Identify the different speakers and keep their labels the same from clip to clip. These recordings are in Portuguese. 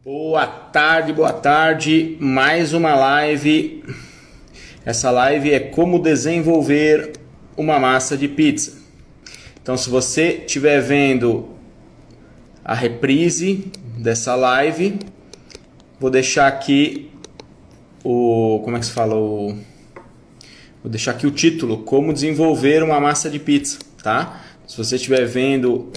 Speaker 1: Boa tarde, mais uma live. Essa live é como desenvolver uma massa de pizza. Então, se você estiver vendo a reprise dessa live, vou deixar aqui vou deixar aqui o título, como desenvolver uma massa de pizza, tá? Se você estiver vendo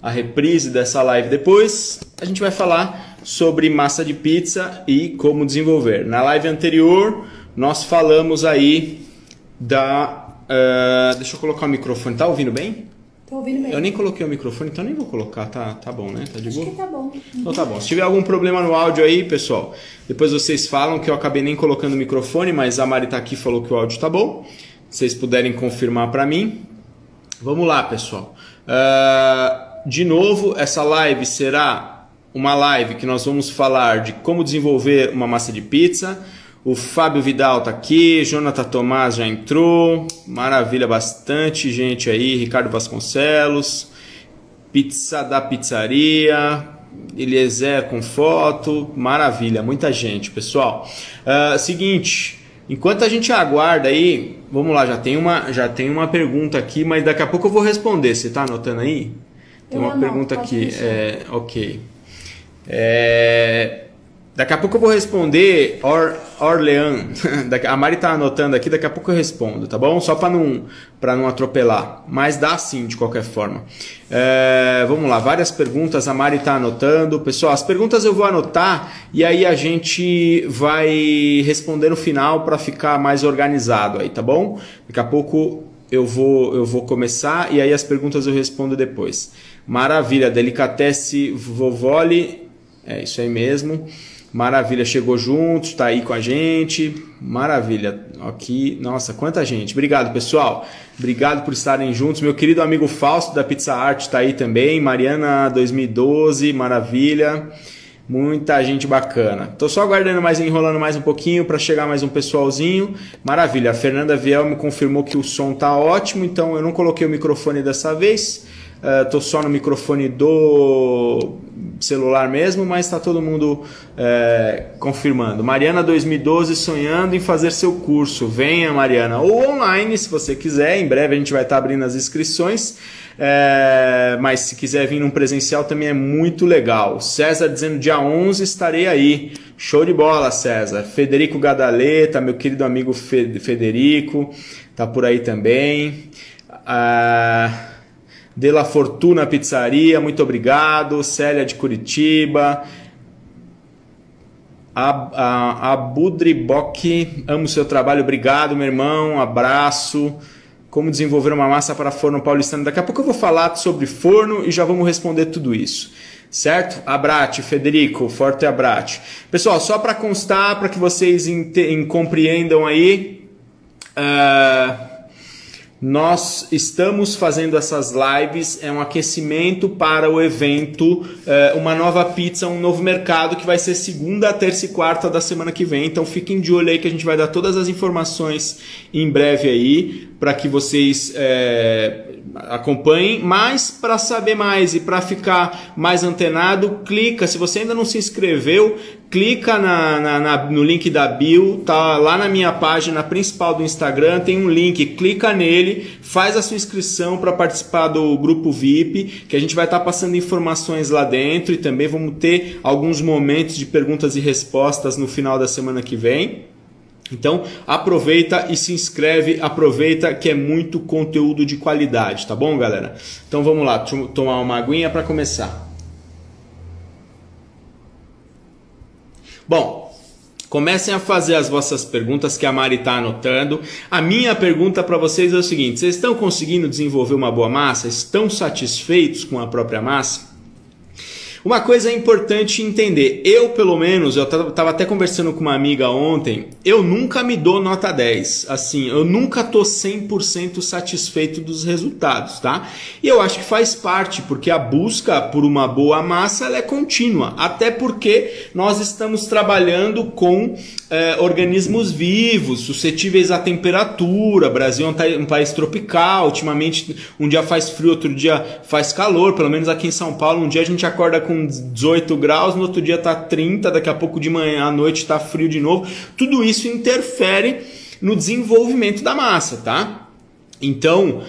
Speaker 1: a reprise dessa live depois, a gente vai falar sobre massa de pizza e como desenvolver. Na live anterior, nós falamos aí deixa eu colocar o microfone. Tá ouvindo bem?
Speaker 2: Tô ouvindo bem.
Speaker 1: Eu nem coloquei o microfone, então nem vou colocar. Tá bom, né? Tá de boa?
Speaker 2: Acho que tá bom.
Speaker 1: Então tá bom. Se tiver algum problema no áudio aí, pessoal, depois vocês falam que eu acabei nem colocando o microfone, mas a Mari tá aqui e falou que o áudio tá bom. Se vocês puderem confirmar para mim. Vamos lá, pessoal. De novo, essa live será uma live que nós vamos falar de como desenvolver uma massa de pizza. O Fábio Vidal tá aqui, Jonathan Tomás já entrou, maravilha, bastante gente aí, Ricardo Vasconcelos, Pizza da Pizzaria, Eliezer com foto, maravilha, muita gente, pessoal. Seguinte, enquanto a gente aguarda aí, vamos lá, já tem uma pergunta aqui, mas daqui a pouco eu vou responder, você tá anotando aí? Tem uma pergunta aqui, ok. Daqui a pouco eu vou responder Orlean. A Mari tá anotando aqui, daqui a pouco eu respondo, tá bom? Só para não atropelar, mas dá sim de qualquer forma. Vamos lá, várias perguntas, a Mari tá anotando. Pessoal, as perguntas eu vou anotar e aí a gente vai responder no final para ficar mais organizado aí, tá bom? Daqui a pouco eu vou começar e aí as perguntas eu respondo depois. Maravilha, Delicatesse Vovoli, é isso aí mesmo. Maravilha, chegou junto, está aí com a gente. Maravilha, aqui, nossa, quanta gente. Obrigado, pessoal. Obrigado por estarem juntos. Meu querido amigo Fausto da Pizza Art está aí também. Mariana 2012, maravilha. Muita gente bacana. Tô só aguardando enrolando mais um pouquinho para chegar mais um pessoalzinho. Maravilha, a Fernanda Viel me confirmou que o som tá ótimo, então eu não coloquei o microfone dessa vez. Tô só no microfone do celular mesmo, mas está todo mundo confirmando. Mariana 2012 sonhando em fazer seu curso. Venha, Mariana. Ou online, se você quiser. Em breve a gente vai estar abrindo as inscrições. Mas se quiser vir num presencial também é muito legal. César dizendo dia 11 estarei aí. Show de bola, César. Federico Gadaleta, meu querido amigo Federico, tá por aí também. De La Fortuna Pizzaria, muito obrigado. Célia de Curitiba. A Budribok, amo o seu trabalho, obrigado, meu irmão, abraço. Como desenvolver uma massa para forno paulistano. Daqui a pouco eu vou falar sobre forno e já vamos responder tudo isso. Certo? Abrate, Federico, forte abrate. Pessoal, só para constar, para que vocês compreendam aí, nós estamos fazendo essas lives, é um aquecimento para o evento Uma Nova Pizza, um novo mercado, que vai ser segunda, terça e quarta da semana que vem. Então fiquem de olho aí que a gente vai dar todas as informações em breve aí, para que vocês acompanhem. Mas para saber mais e para ficar mais antenado, clica, se você ainda não se inscreveu, clica no link da bio, tá lá na minha página principal do Instagram, tem um link, clica nele, faz a sua inscrição para participar do grupo VIP, que a gente vai estar passando informações lá dentro e também vamos ter alguns momentos de perguntas e respostas no final da semana que vem. Então aproveita e se inscreve, aproveita que é muito conteúdo de qualidade, tá bom, galera? Então vamos lá, tomar uma aguinha para começar. Bom, comecem a fazer as vossas perguntas que a Mari está anotando. A minha pergunta para vocês é o seguinte: vocês estão conseguindo desenvolver uma boa massa? Estão satisfeitos com a própria massa? Uma coisa é importante entender, eu pelo menos, eu estava até conversando com uma amiga ontem, eu nunca me dou nota 10, assim, eu nunca tô 100% satisfeito dos resultados, tá? E eu acho que faz parte, porque a busca por uma boa massa ela é contínua, até porque nós estamos trabalhando com organismos vivos, suscetíveis à temperatura. O Brasil é um país tropical, ultimamente um dia faz frio, outro dia faz calor, pelo menos aqui em São Paulo, um dia a gente acorda com com 18 graus, no outro dia tá 30, daqui a pouco de manhã à noite tá frio de novo. Tudo isso interfere no desenvolvimento da massa, tá? Então,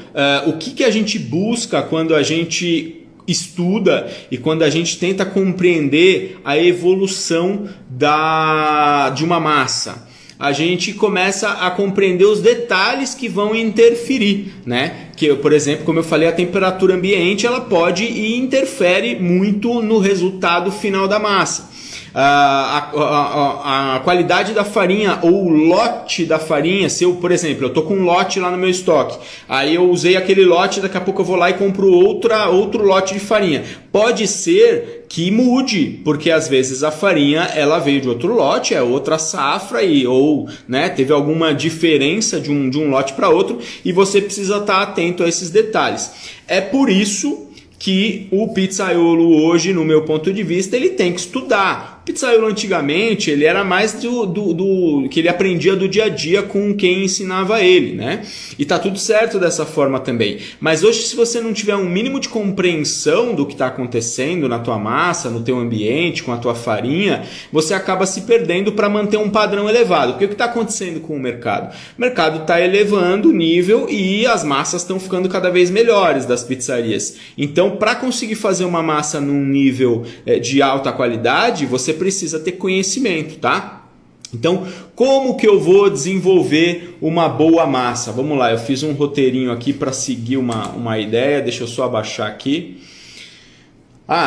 Speaker 1: o que a gente busca quando a gente estuda e quando a gente tenta compreender a evolução de uma massa? A gente começa a compreender os detalhes que vão interferir, né? Que, por exemplo, como eu falei, a temperatura ambiente ela pode e interfere muito no resultado final da massa. A qualidade da farinha ou o lote da farinha, se eu, por exemplo, eu tô com um lote lá no meu estoque, aí eu usei aquele lote, daqui a pouco eu vou lá e compro outro lote de farinha. Pode ser que mude, porque às vezes a farinha ela veio de outro lote, é outra safra ou, né, teve alguma diferença de um lote para outro e você precisa estar atento a esses detalhes. É por isso que o pizzaiolo hoje, no meu ponto de vista, ele tem que estudar. O pizzaiolo antigamente, ele era mais que ele aprendia do dia a dia com quem ensinava ele, né? E tá tudo certo dessa forma também. Mas hoje, se você não tiver um mínimo de compreensão do que está acontecendo na tua massa, no teu ambiente, com a tua farinha, você acaba se perdendo para manter um padrão elevado. Porque o que está acontecendo com o mercado? O mercado está elevando o nível e as massas estão ficando cada vez melhores das pizzarias. Então, para conseguir fazer uma massa num nível de alta qualidade, você precisa ter conhecimento, tá? Então, como que eu vou desenvolver uma boa massa? Vamos lá, eu fiz um roteirinho aqui para seguir uma ideia, deixa eu só abaixar aqui.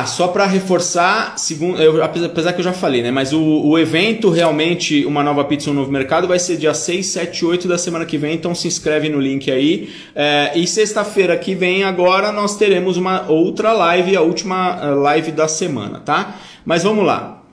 Speaker 1: Só para reforçar, apesar que eu já falei, né? Mas o evento realmente, uma nova pizza, um novo mercado, vai ser dia 6, 7, 8 da semana que vem, então se inscreve no link aí. E sexta-feira que vem agora nós teremos uma outra live, a última live da semana, tá? Mas vamos lá.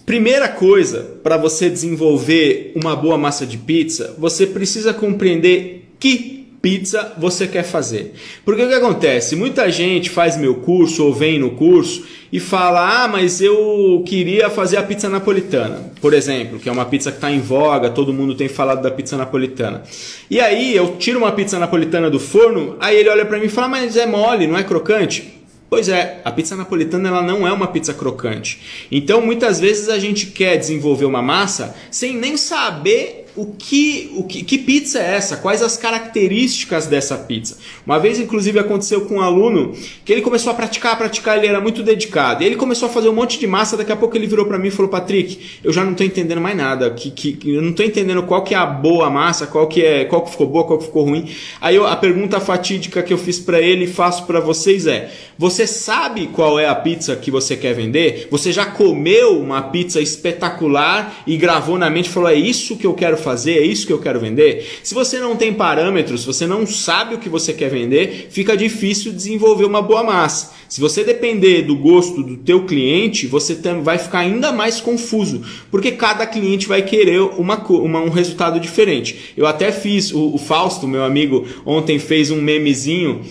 Speaker 1: Primeira coisa, para você desenvolver uma boa massa de pizza, você precisa compreender que pizza você quer fazer. Porque o que acontece? Muita gente faz meu curso ou vem no curso e fala, mas eu queria fazer a pizza napolitana, por exemplo, que é uma pizza que está em voga, todo mundo tem falado da pizza napolitana. E aí eu tiro uma pizza napolitana do forno, aí ele olha para mim e fala, mas é mole, não é crocante? Pois é, a pizza napolitana ela não é uma pizza crocante. Então, muitas vezes a gente quer desenvolver uma massa sem nem saber que pizza é essa, quais as características dessa pizza. Uma vez, inclusive, aconteceu com um aluno que ele começou a praticar, ele era muito dedicado. E ele começou a fazer um monte de massa, daqui a pouco ele virou para mim e falou, Patrick, eu já não estou entendendo mais nada, eu não estou entendendo qual que é a boa massa, qual que ficou boa, qual que ficou ruim. Aí a pergunta fatídica que eu fiz para ele e faço para vocês é, você sabe qual é a pizza que você quer vender? Você já comeu uma pizza espetacular e gravou na mente e falou, é isso que eu quero fazer, é isso que eu quero vender? Se você não tem parâmetros, se você não sabe o que você quer vender, fica difícil desenvolver uma boa massa. Se você depender do gosto do teu cliente, você vai ficar ainda mais confuso, porque cada cliente vai querer um resultado diferente. Eu até fiz, o Fausto, meu amigo, ontem fez um memezinho,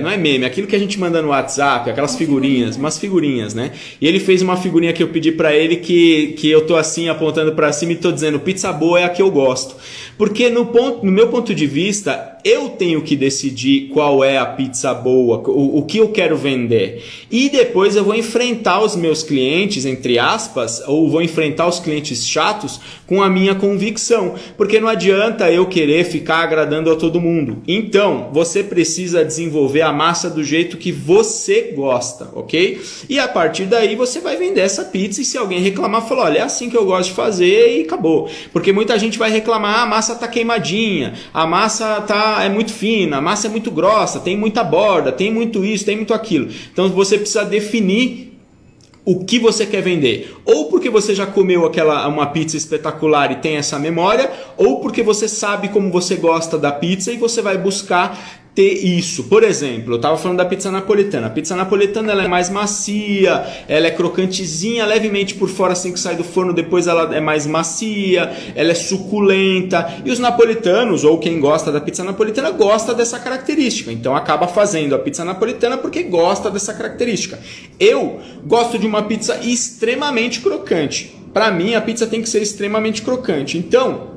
Speaker 1: não é meme, aquilo que a gente manda no WhatsApp, aquelas figurinhas, umas figurinhas, né? E ele fez uma figurinha que eu pedi pra ele que eu tô assim apontando pra cima e tô dizendo, pizza boa é a que eu gosto. Porque no meu ponto de vista, eu tenho que decidir qual é a pizza boa, o que eu quero vender. E depois eu vou enfrentar os meus clientes, entre aspas, ou vou enfrentar os clientes chatos com a minha convicção. Porque não adianta eu querer ficar agradando a todo mundo. Então, você precisa desenvolver a massa do jeito que você gosta, ok? E a partir daí você vai vender essa pizza e se alguém reclamar, fala, olha, é assim que eu gosto de fazer e acabou. Porque muita gente vai reclamar, a massa tá queimadinha, a massa é muito fina, a massa é muito grossa, tem muita borda, tem muito isso, tem muito aquilo. Então você precisa definir o que você quer vender. Ou porque você já comeu uma pizza espetacular e tem essa memória, ou porque você sabe como você gosta da pizza e você vai buscar ter isso. Por exemplo, eu estava falando da pizza napolitana. A pizza napolitana ela é mais macia, ela é crocantezinha, levemente por fora assim que sai do forno, depois ela é mais macia, ela é suculenta. E os napolitanos, ou quem gosta da pizza napolitana, gosta dessa característica. Então acaba fazendo a pizza napolitana porque gosta dessa característica. Eu gosto de uma pizza extremamente crocante. Para mim, a pizza tem que ser extremamente crocante. Então,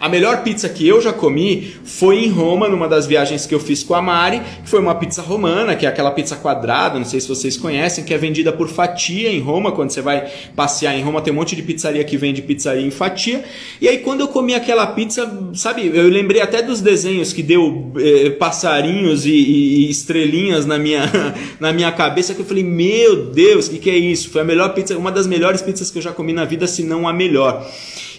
Speaker 1: A melhor pizza que eu já comi foi em Roma, numa das viagens que eu fiz com a Mari, que foi uma pizza romana, que é aquela pizza quadrada, não sei se vocês conhecem, que é vendida por fatia em Roma. Quando você vai passear em Roma, tem um monte de pizzaria que vende pizzaria em fatia. E aí quando eu comi aquela pizza, sabe, eu lembrei até dos desenhos que deu passarinhos e estrelinhas na minha cabeça, que eu falei, meu Deus, o que é isso? Foi a melhor pizza, uma das melhores pizzas que eu já comi na vida, se não a melhor.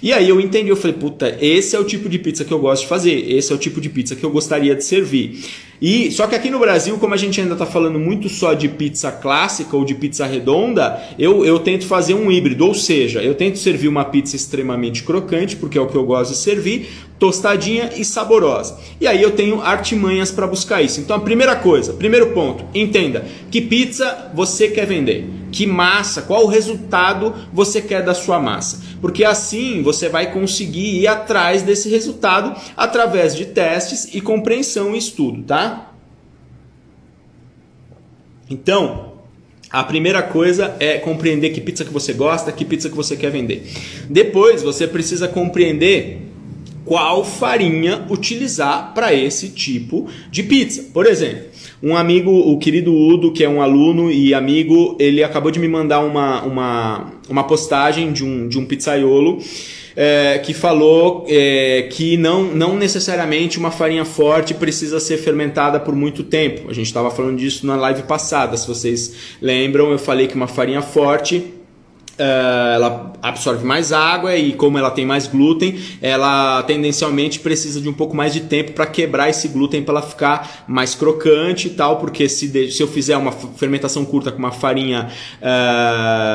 Speaker 1: E aí eu entendi, eu falei, puta, esse é o tipo de pizza que eu gosto de fazer, esse é o tipo de pizza que eu gostaria de servir. E só que aqui no Brasil, como a gente ainda está falando muito só de pizza clássica ou de pizza redonda, eu tento fazer um híbrido, ou seja, eu tento servir uma pizza extremamente crocante, porque é o que eu gosto de servir, tostadinha e saborosa. E aí eu tenho artimanhas para buscar isso. Então a primeira coisa, primeiro ponto, entenda que pizza você quer vender, que massa, qual o resultado você quer da sua massa, porque assim você vai conseguir ir atrás desse resultado através de testes e compreensão e estudo, tá? Então, a primeira coisa é compreender que pizza que você gosta, que pizza que você quer vender. Depois você precisa compreender qual farinha utilizar para esse tipo de pizza. Por exemplo, um amigo, o querido Udo, que é um aluno e amigo, ele acabou de me mandar uma postagem de um pizzaiolo que falou que não necessariamente uma farinha forte precisa ser fermentada por muito tempo. A gente estava falando disso na live passada, se vocês lembram, eu falei que uma farinha forte ela absorve mais água e como ela tem mais glúten, ela tendencialmente precisa de um pouco mais de tempo para quebrar esse glúten para ela ficar mais crocante e tal, porque se eu fizer uma fermentação curta com uma farinha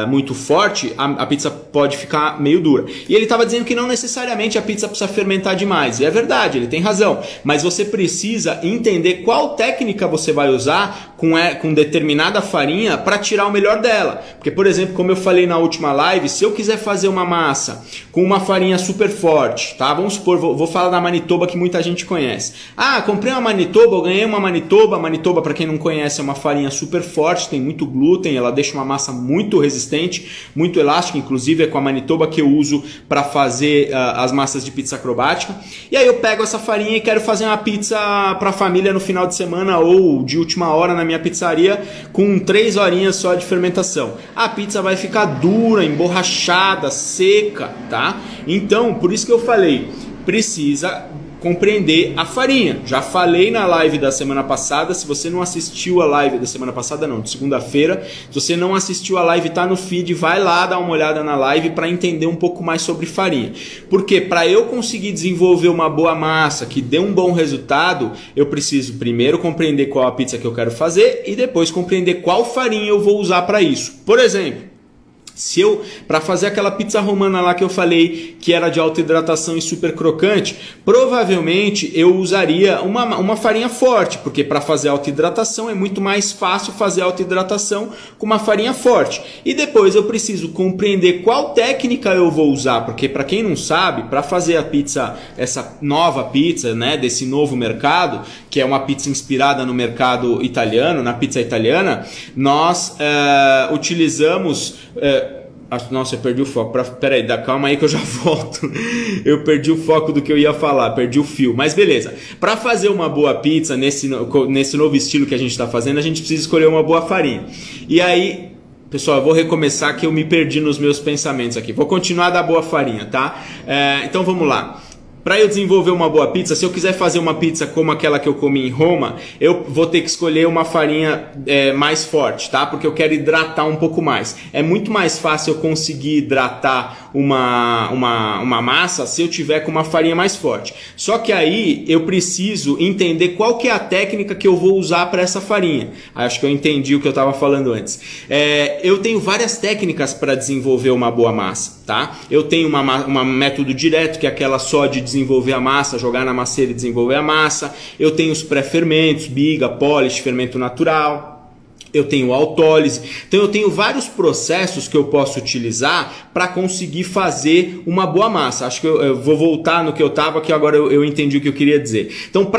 Speaker 1: muito forte, a pizza pode ficar meio dura. E ele estava dizendo que não necessariamente a pizza precisa fermentar demais, e é verdade, ele tem razão, mas você precisa entender qual técnica você vai usar com determinada farinha para tirar o melhor dela, porque por exemplo, como eu falei na última live, se eu quiser fazer uma massa com uma farinha super forte, tá? Vamos supor, vou falar da Manitoba que muita gente conhece. Ah, comprei uma Manitoba, eu ganhei uma Manitoba. Manitoba, para quem não conhece, é uma farinha super forte, tem muito glúten, ela deixa uma massa muito resistente, muito elástica, inclusive é com a Manitoba que eu uso para fazer as massas de pizza acrobática. E aí eu pego essa farinha e quero fazer uma pizza para a família no final de semana ou de última hora na minha pizzaria com 3 horinhas só de fermentação. A pizza vai ficar dura, emborrachada, seca, tá? Então, por isso que eu falei, precisa compreender a farinha. Já falei na live da semana passada, se você não assistiu a live da semana passada, não, de segunda-feira, se você não assistiu a live, tá no feed, vai lá dar uma olhada na live para entender um pouco mais sobre farinha. Porque para eu conseguir desenvolver uma boa massa que dê um bom resultado, eu preciso primeiro compreender qual a pizza que eu quero fazer e depois compreender qual farinha eu vou usar para isso. Por exemplo, se eu, para fazer aquela pizza romana lá que eu falei que era de alta hidratação e super crocante, provavelmente eu usaria uma farinha forte, porque para fazer alta hidratação é muito mais fácil fazer alta hidratação com uma farinha forte. E depois eu preciso compreender qual técnica eu vou usar, porque para quem não sabe, para fazer a pizza, essa nova pizza, né, desse novo mercado, que é uma pizza inspirada no mercado italiano, na pizza italiana, nós utilizamos... Nossa, eu perdi o foco. Peraí, calma aí que eu já volto. Eu perdi o foco do que eu ia falar, perdi o fio. Mas beleza. Para fazer uma boa pizza nesse novo estilo que a gente está fazendo, a gente precisa escolher uma boa farinha. E aí, pessoal, eu vou recomeçar que eu me perdi nos meus pensamentos aqui. Vou continuar da boa farinha, tá? Então vamos lá. Para eu desenvolver uma boa pizza, se eu quiser fazer uma pizza como aquela que eu comi em Roma, eu vou ter que escolher uma farinha mais forte, tá? Porque eu quero hidratar um pouco mais. É muito mais fácil eu conseguir hidratar uma massa se eu tiver com uma farinha mais forte. Só que aí eu preciso entender qual que é a técnica que eu vou usar para essa farinha. Acho que eu entendi o que eu estava falando antes. Eu tenho várias técnicas para desenvolver uma boa massa, tá? Eu tenho um método direto, que é aquela só de desenvolver a massa, jogar na masseira e desenvolver a massa. Eu tenho os pré-fermentos, biga, polish, fermento natural. Eu tenho autólise. Então eu tenho vários processos que eu posso utilizar para conseguir fazer uma boa massa. Acho que eu vou voltar no que eu estava, que agora eu entendi o que eu queria dizer. Então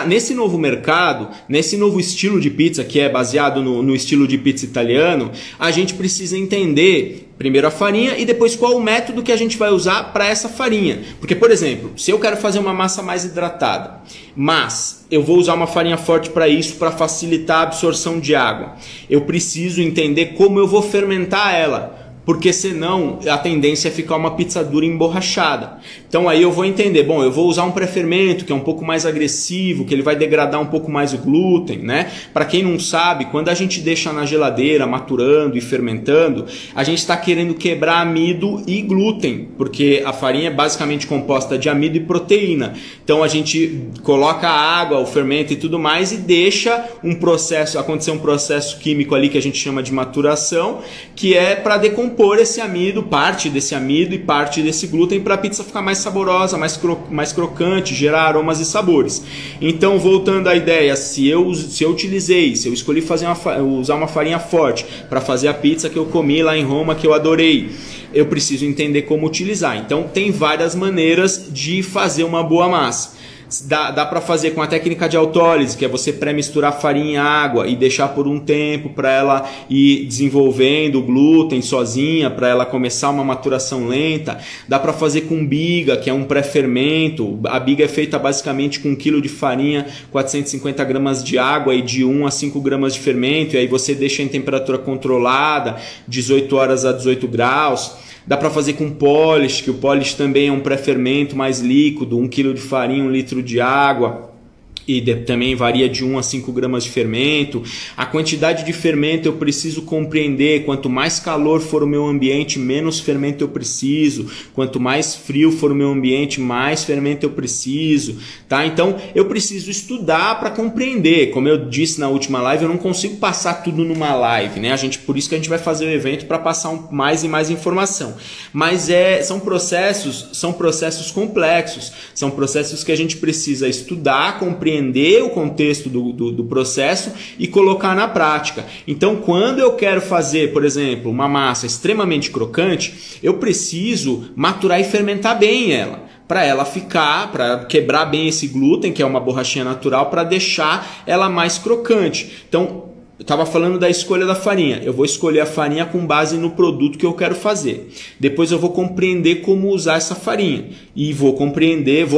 Speaker 1: nesse novo mercado, nesse novo estilo de pizza, que é baseado no estilo de pizza italiano, a gente precisa entender Primeiro a farinha e depois qual o método que a gente vai usar para essa farinha. Porque, por exemplo, se eu quero fazer uma massa mais hidratada, mas eu vou usar uma farinha forte para isso, para facilitar a absorção de água, eu preciso entender como eu vou fermentar ela. Porque senão a tendência é ficar uma pizza dura emborrachada. Então aí eu vou entender, bom, eu vou usar um pré-fermento que é um pouco mais agressivo, que ele vai degradar um pouco mais o glúten, né? Para quem não sabe, quando a gente deixa na geladeira maturando e fermentando, a gente está querendo quebrar amido e glúten, porque a farinha é basicamente composta de amido e proteína. Então a gente coloca a água, o fermento e tudo mais e deixa acontecer um processo químico ali que a gente chama de maturação, que é para decompor esse amido, parte desse amido e parte desse glúten para a pizza ficar mais saborosa, mais crocante, gerar aromas e sabores. Então, voltando à ideia, se eu escolhi usar uma farinha forte para fazer a pizza que eu comi lá em Roma, que eu adorei, eu preciso entender como utilizar. Então, tem várias maneiras de fazer uma boa massa. Dá para fazer com a técnica de autólise, que é você pré-misturar farinha e água e deixar por um tempo para ela ir desenvolvendo o glúten sozinha, para ela começar uma maturação lenta. Dá para fazer com biga, que é um pré-fermento. A biga é feita basicamente com 1 kg de farinha, 450 gramas de água e de 1 a 5 gramas de fermento. E aí você deixa em temperatura controlada, 18 horas a 18 graus. Dá para fazer com polish, que o polish também é um pré-fermento mais líquido, 1 kg de farinha, 1 litro de água. E também varia de 1 a 5 gramas de fermento. A quantidade de fermento eu preciso compreender. Quanto mais calor for o meu ambiente, menos fermento eu preciso. Quanto mais frio for o meu ambiente, mais fermento eu preciso. Tá? Então eu preciso estudar para compreender. Como eu disse na última live, eu não consigo passar tudo numa live, né? Por isso que a gente vai fazer o evento para passar mais e mais informação. Mas são processos complexos. São processos que a gente precisa estudar, compreender o contexto do processo e colocar na prática. Então, quando eu quero fazer, por exemplo, uma massa extremamente crocante, eu preciso maturar e fermentar bem ela. Para quebrar bem esse glúten, que é uma borrachinha natural, para deixar ela mais crocante. Então, eu estava falando da escolha da farinha. Eu vou escolher a farinha com base no produto que eu quero fazer. Depois eu vou compreender como usar essa farinha. E vou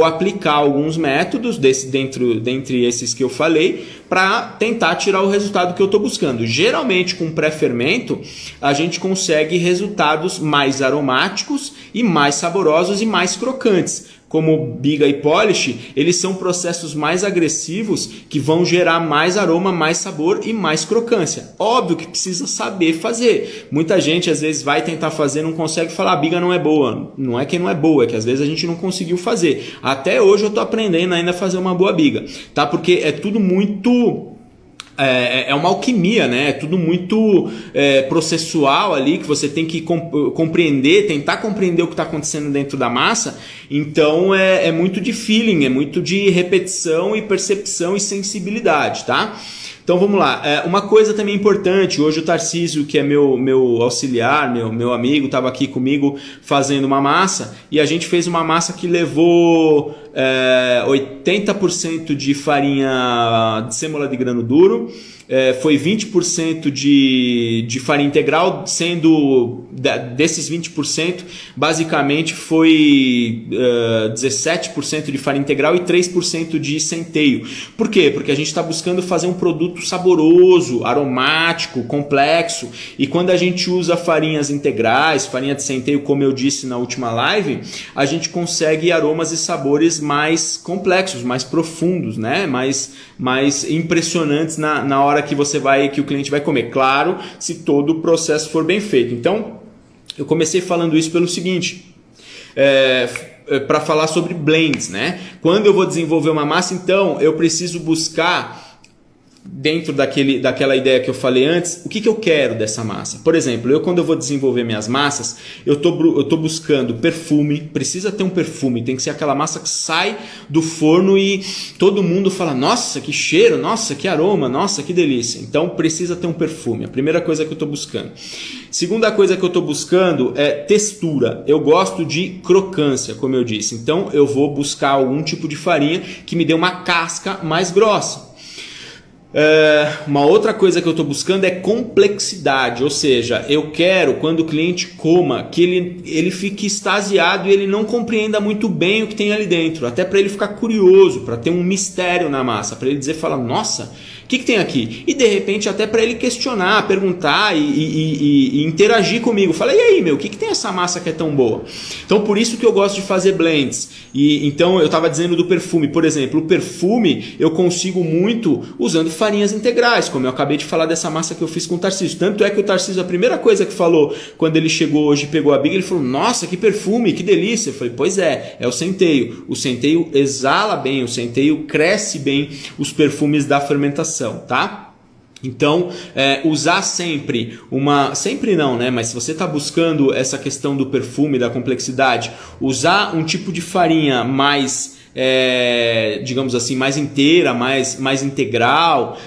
Speaker 1: aplicar alguns métodos dentre esses que eu falei para tentar tirar o resultado que eu estou buscando. Geralmente com pré-fermento a gente consegue resultados mais aromáticos e mais saborosos e mais crocantes. Como biga e polish, eles são processos mais agressivos que vão gerar mais aroma, mais sabor e mais crocância. Óbvio que precisa saber fazer. Muita gente às vezes vai tentar fazer e não consegue falar a biga não é boa. Não é que não é boa, é que às vezes a gente não conseguiu fazer. Até hoje eu estou aprendendo ainda a fazer uma boa biga, tá? Porque é tudo muito... É uma alquimia, né? É tudo muito processual ali, que você tem que compreender, tentar compreender o que está acontecendo dentro da massa. Então é muito de feeling, é muito de repetição e percepção e sensibilidade, tá? Então vamos lá, uma coisa também importante, hoje o Tarcísio, que é meu auxiliar, meu amigo, estava aqui comigo fazendo uma massa, e a gente fez uma massa que levou 80% de farinha de sêmola de grano duro, foi 20% de farinha integral, sendo desses 20%, basicamente foi 17% de farinha integral e 3% de centeio. Por quê? Porque a gente está buscando fazer um produto saboroso, aromático, complexo, e quando a gente usa farinhas integrais, farinha de centeio, como eu disse na última live, a gente consegue aromas e sabores mais complexos, mais profundos, né? mais impressionantes na hora que o cliente vai comer. Claro, se todo o processo for bem feito. Então, eu comecei falando isso pelo seguinte, para falar sobre blends, né? Quando eu vou desenvolver uma massa, então, eu preciso buscar, dentro daquela ideia que eu falei antes, o que eu quero dessa massa. Por exemplo, quando eu vou desenvolver minhas massas, eu tô buscando perfume, precisa ter um perfume, tem que ser aquela massa que sai do forno e todo mundo fala, nossa, que cheiro, nossa, que aroma, nossa, que delícia. Então precisa ter um perfume, a primeira coisa que eu estou buscando. Segunda coisa que eu estou buscando é textura. Eu gosto de crocância, como eu disse. Então eu vou buscar algum tipo de farinha que me dê uma casca mais grossa. Uma outra coisa que eu estou buscando é complexidade, ou seja, eu quero quando o cliente coma que ele fique extasiado e ele não compreenda muito bem o que tem ali dentro, até para ele ficar curioso, para ter um mistério na massa, para ele dizer, fala, nossa, o que tem aqui? E de repente até para ele questionar, perguntar e interagir comigo. Fala, e aí, meu, o que tem essa massa que é tão boa? Então por isso que eu gosto de fazer blends. Então eu estava dizendo do perfume, por exemplo, o perfume eu consigo muito usando farinhas integrais, como eu acabei de falar dessa massa que eu fiz com o Tarcísio. Tanto é que o Tarcísio, a primeira coisa que falou quando ele chegou hoje e pegou a Big, ele falou, nossa, que perfume, que delícia. Eu falei, pois é o centeio. O centeio exala bem, o centeio cresce bem os perfumes da fermentação. Tá? Então, usar sempre sempre não, né? Mas se você está buscando essa questão do perfume, da complexidade, usar um tipo de farinha mais, digamos assim, mais inteira, mais integral,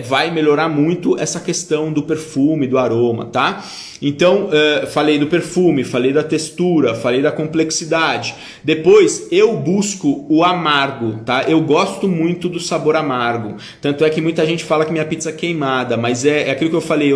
Speaker 1: vai melhorar muito essa questão do perfume, do aroma, tá? Então, falei do perfume, falei da textura, falei da complexidade. Depois, eu busco o amargo, tá? Eu gosto muito do sabor amargo. Tanto é que muita gente fala que minha pizza é queimada, mas é aquilo que eu falei,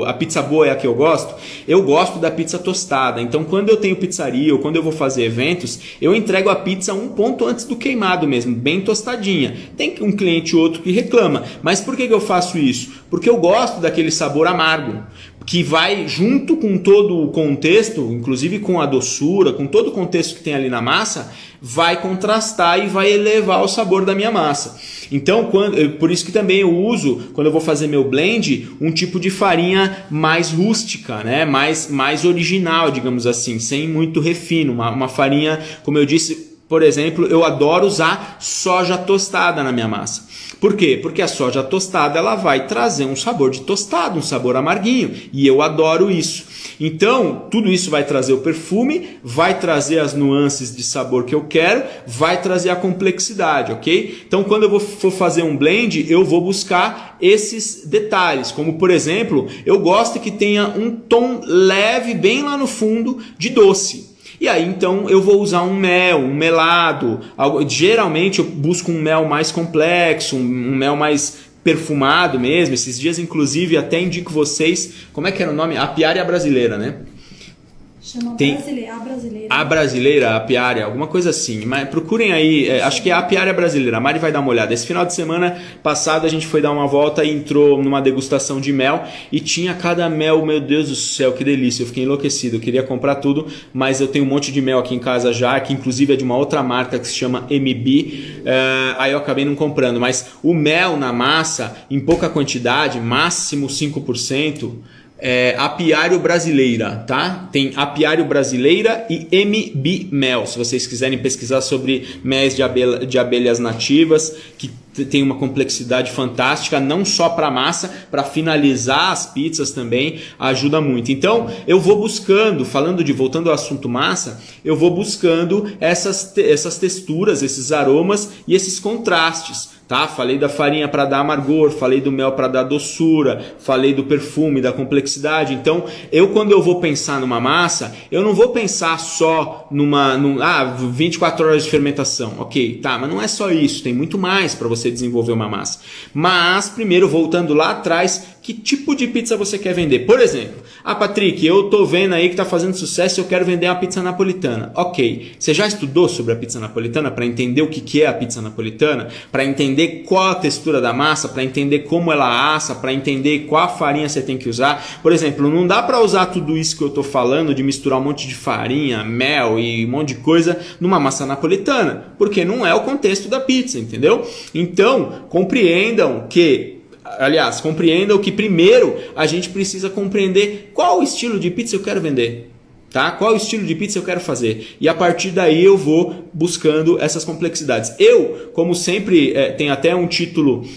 Speaker 1: a pizza boa é a que eu gosto. Eu gosto da pizza tostada. Então, quando eu tenho pizzaria ou quando eu vou fazer eventos, eu entrego a pizza um ponto antes do queimado mesmo, bem tostadinha. Tem um cliente ou outro que reclama. Mas por que eu faço isso? Porque eu gosto daquele sabor amargo, que vai junto com todo o contexto, inclusive com a doçura, com todo o contexto que tem ali na massa, vai contrastar e vai elevar o sabor da minha massa. Então, por isso que também eu uso, quando eu vou fazer meu blend, um tipo de farinha mais rústica, né? mais original, digamos assim, sem muito refino, uma farinha, como eu disse, por exemplo, eu adoro usar soja tostada na minha massa. Por quê? Porque a soja tostada ela vai trazer um sabor de tostado, um sabor amarguinho, e eu adoro isso. Então, tudo isso vai trazer o perfume, vai trazer as nuances de sabor que eu quero, vai trazer a complexidade, ok? Então, quando eu for fazer um blend, eu vou buscar esses detalhes, como por exemplo, eu gosto que tenha um tom leve bem lá no fundo de doce. E aí então eu vou usar um mel, um melado. Geralmente eu busco um mel mais complexo, um mel mais perfumado mesmo. Esses dias inclusive até indico vocês, como é que era o nome? Apiária brasileira, né?
Speaker 2: Chama a brasileira.
Speaker 1: A brasileira, a apiária, alguma coisa assim. Mas procurem aí, acho que é a apiária brasileira. A Mari vai dar uma olhada. Esse final de semana passado a gente foi dar uma volta e entrou numa degustação de mel e tinha cada mel, meu Deus do céu, que delícia. Eu fiquei enlouquecido, eu queria comprar tudo, mas eu tenho um monte de mel aqui em casa já, que inclusive é de uma outra marca que se chama MB. Aí eu acabei não comprando, mas o mel na massa, em pouca quantidade, máximo 5%, apiário brasileira, tá? Tem apiário brasileira e MB Mel, se vocês quiserem pesquisar sobre mel de abelhas nativas, que tem uma complexidade fantástica, não só para massa, para finalizar as pizzas também, ajuda muito. Então, eu vou buscando, voltando ao assunto massa, eu vou buscando essas texturas, esses aromas e esses contrastes. Tá? Falei da farinha para dar amargor, falei do mel para dar doçura, falei do perfume, da complexidade. Então, quando eu vou pensar numa massa, eu não vou pensar só 24 horas de fermentação. Ok, tá, mas não é só isso, tem muito mais para você desenvolver uma massa. Mas, primeiro, voltando lá atrás, que tipo de pizza você quer vender? Por exemplo, Patrick, eu tô vendo aí que tá fazendo sucesso e eu quero vender uma pizza napolitana. Ok, você já estudou sobre a pizza napolitana para entender o que é a pizza napolitana? Para entender qual a textura da massa, para entender como ela assa, para entender qual a farinha você tem que usar? Por exemplo, não dá para usar tudo isso que eu tô falando, de misturar um monte de farinha, mel e um monte de coisa numa massa napolitana, porque não é o contexto da pizza, entendeu? Então, compreendam que primeiro a gente precisa compreender qual estilo de pizza eu quero vender, tá? Qual estilo de pizza eu quero fazer, e a partir daí eu vou buscando essas complexidades. Eu, como sempre, tem até um título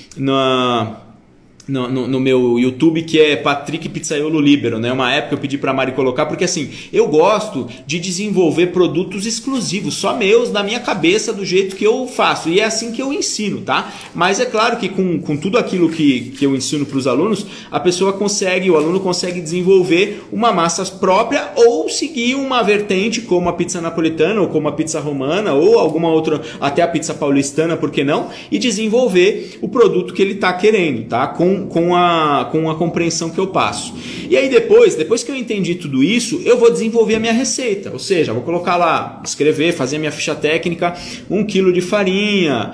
Speaker 1: no meu YouTube, que é Patrick Pizzaiolo Libero, né? Uma época eu pedi pra Mari colocar, porque assim, eu gosto de desenvolver produtos exclusivos, só meus, da minha cabeça, do jeito que eu faço, e é assim que eu ensino, tá? Mas é claro que com tudo aquilo que eu ensino para os alunos, o aluno consegue desenvolver uma massa própria ou seguir uma vertente como a pizza napolitana, ou como a pizza romana, ou alguma outra, até a pizza paulistana, por que não? E desenvolver o produto que ele está querendo, tá? Com a compreensão que eu passo. E aí depois que eu entendi tudo isso, eu vou desenvolver a minha receita. Ou seja, vou colocar lá, escrever, fazer a minha ficha técnica, 1 kg de farinha,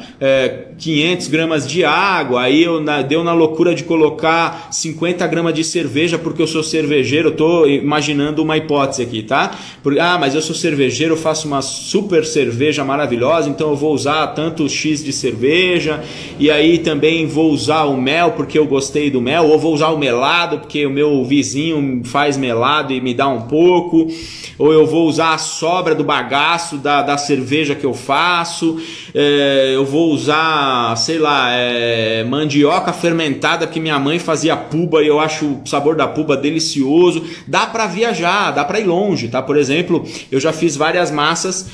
Speaker 1: 500 gramas de água, aí deu na loucura de colocar 50 gramas de cerveja porque eu sou cervejeiro, eu estou imaginando uma hipótese aqui, tá? Mas eu sou cervejeiro, eu faço uma super cerveja maravilhosa, então eu vou usar tanto X de cerveja, e aí também vou usar o mel porque eu gostei do mel, ou vou usar o melado porque o meu vizinho faz melado e me dá um pouco, ou eu vou usar a sobra do bagaço da cerveja que eu faço, eu vou usar, sei lá, mandioca fermentada porque minha mãe fazia puba e eu acho o sabor da puba delicioso. Dá para viajar, dá para ir longe, tá? Por exemplo, eu já fiz várias massas